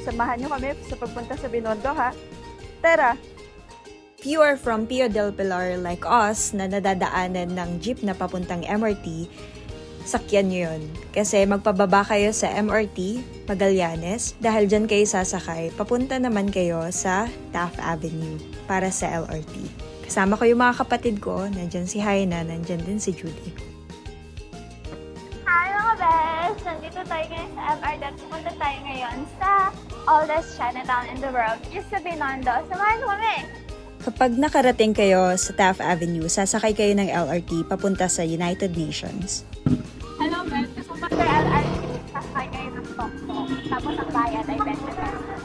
Samahan nyo kami sa pagpunta sa Binondo, ha? Tara! If you are from Pio del Pilar like us na nadadaanan ng jeep na papuntang MRT, sakyan nyo yun. Kasi magpababa kayo sa MRT, Magallanes, dahil dyan kayo sasakay, papunta naman kayo sa Taft Avenue para sa LRT. Kasama ko yung mga kapatid ko, nandyan si Haina, nandyan din si Judy. Hi mga best! Nandito tayo ngayon sa MRT at pupunta tayo ngayon sa oldest Chinatown in the world, is sa Binondo. Samahan mo kami! Kapag nakarating kayo sa Taft Avenue, sasakay kayo ng LRT papunta sa United Nations. Hello best! Kasama sa LRT, sasakay kayo ng Toktok. Tapos ang bayad ay 20 pesos.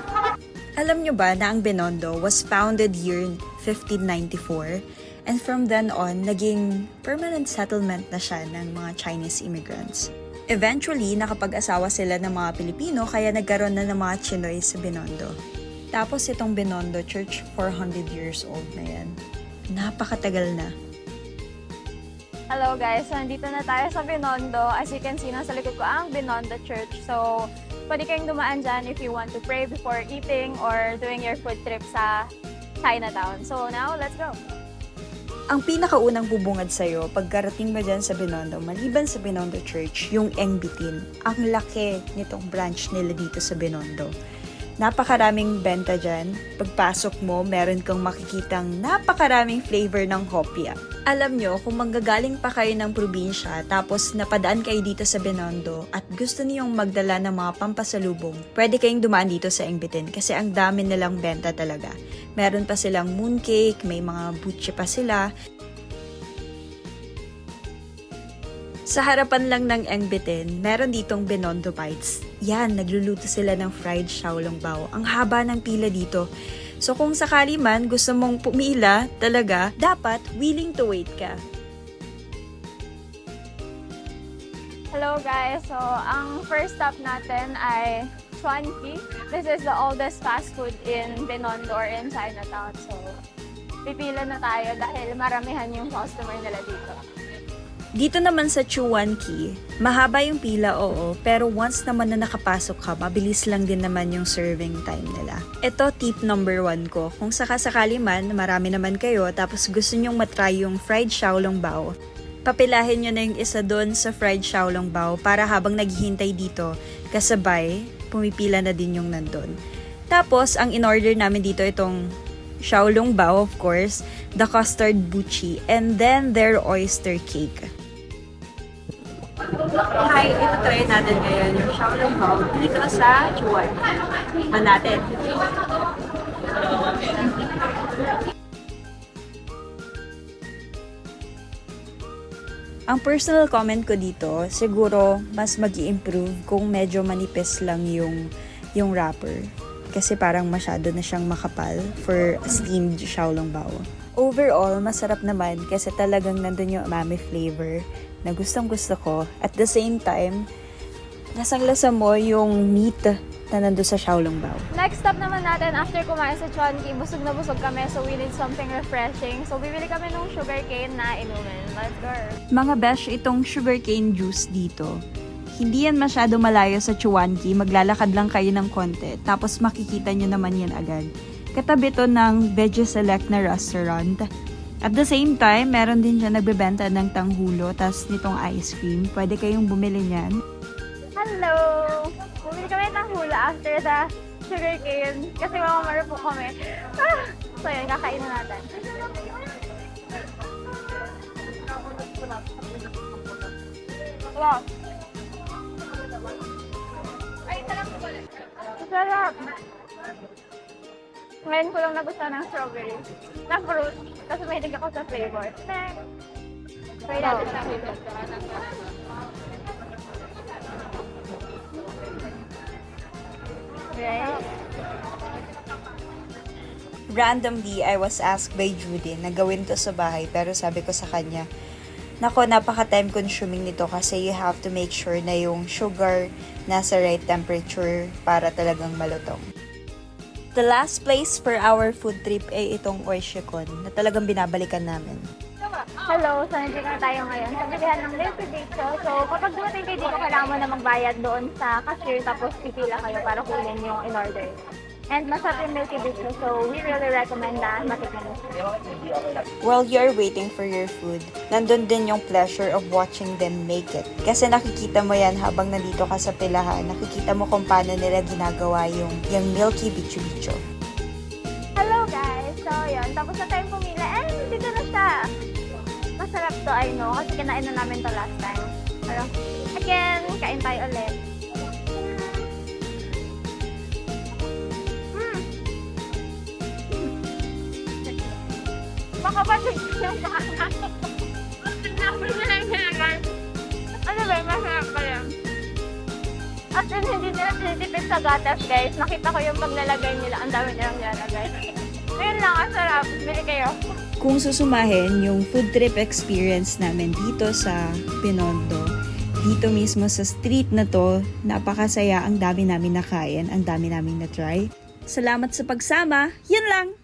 Alam nyo ba na ang Binondo was founded year 1594 and from then on, naging permanent settlement na siya ng mga Chinese immigrants. Eventually, nakapag-asawa sila ng mga Pilipino kaya nagkaroon na ng mga Chinoy sa Binondo. Tapos itong Binondo Church, 400 years old na yan. Napakatagal na. Hello guys! So, nandito na tayo sa Binondo. As you can see, nasa likod ko ang Binondo Church. So, pwede kayong dumaan dyan if you want to pray before eating or doing your food trip sa Chinatown. So, now, let's go! Ang pinakaunang bubungad sa'yo, pagkarating mo dyan sa Binondo, maliban sa Binondo Church, yung Engbitin. Ang laki nitong branch nila dito sa Binondo. Napakaraming benta dyan. Pagpasok mo, meron kang makikitang napakaraming flavor ng hopia. Alam nyo, kung manggagaling pa kayo ng probinsya, tapos napadaan kayo dito sa Binondo, at gusto niyong magdala ng mga pampasalubong, pwede kayong dumaan dito sa Engbitin kasi ang dami nilang benta talaga. Meron pa silang mooncake, may mga butche pa sila. Sa harapan lang ng Engbitin, meron ditong Binondo Bites. Yan, nagluluto sila ng fried xiaolongbao. Ang haba ng pila dito. So kung sakali man gusto mong pumila talaga, dapat willing to wait ka. Hello guys! So, ang first stop natin ay Chuanqi. This is the oldest fast food in Binondo or in Chinatown. So, pipila na tayo dahil maramihan yung customer nila dito. Dito naman sa Chuanqi, mahaba yung pila, oo, pero once naman na nakapasok ka, mabilis lang din naman yung serving time nila. Ito, tip number 1 ko. Kung sakasakali man, marami naman kayo, tapos gusto nyong matry yung fried xiaolongbao, papilahin nyo na yung isa doon sa fried xiaolongbao para habang naghihintay dito, kasabay, pumipila na din yung nandun. Tapos, ang in-order namin dito itong xiaolongbao, of course, the custard buchi, and then their oyster cake. Hi, ito try natin ngayon yung xiaolongbao dito sa Chuanqi. Man natin. Ang personal comment ko dito, siguro mas mag-i-improve kung medyo manipis lang yung wrapper. Kasi parang masyado na siyang makapal for steamed xiaolongbao. Overall, masarap naman kasi talagang nandun yung umami flavor na gustong-gusto ko. At the same time, lasang-lasa mo yung meat na nandun sa xiaolongbao. Next stop naman natin after kumain sa Chuanqi, busog na busog kami so we need something refreshing. So bibili kami ng sugarcane na inumin. Let's go! Mga besh, itong sugarcane juice dito, hindi yan masyado malayo sa Chuanqi, maglalakad lang kayo ng konti, tapos makikita nyo naman yan agad. Katabi to ng Veggie Select na restaurant. At the same time, meron din siya nagbebenta ng tanghulo, tas nitong ice cream. Pwede kayong bumili niyan. Hello! Bumili kami ng hula after the sugarcane kasi mamamara po kami. So yun, kakainin natin. Wow! Sarap! Ngayon ko lang nagustuhan ng strawberry. Na fruit. Kasi mahilig ako sa flavor. Next! Try natin na. Right? Randomly, I was asked by Judy na gawin to sa bahay, pero sabi ko sa kanya, nako, napaka-time consuming nito kasi you have to make sure na yung sugar nasa right temperature para talagang malutong. The last place for our food trip ay itong Oishikon na talagang binabalikan namin. Hello, so nandito na tayo ngayon sa bilihan ng Milky Dito. So kapag dumating kayo dito, kailangan mo na magbayad doon sa cashier tapos pipila kayo para kunin yung in-order. And masarap yung Milky Dito, so we really recommend na matikman mo. While you're waiting for your food, nandun din yung pleasure of watching them make it. Kasi nakikita mo yan habang nandito ka sa pilahan, nakikita mo kung paano nila ginagawa yung Milky Bicho-Bicho. Hello guys! So yun, tapos na tayong pumila and dito na siya. Masarap to, I know, kasi kinain na namin to last time. Pero again, kain tayo ulit. Makapatid yung pangalan. Ano ba, masarap pa yan. As in, hindi nila tinitipid sa gatas, guys. Nakita ko yung paglalagay nila. Ang dami nilang nilalagay. Ayun lang, ang sarap. Bili kayo. Kung susumahin yung food trip experience namin dito sa Binondo, dito mismo sa street na to, napakasaya, ang dami namin nakain, ang dami namin na-try. Salamat sa pagsama, yun lang!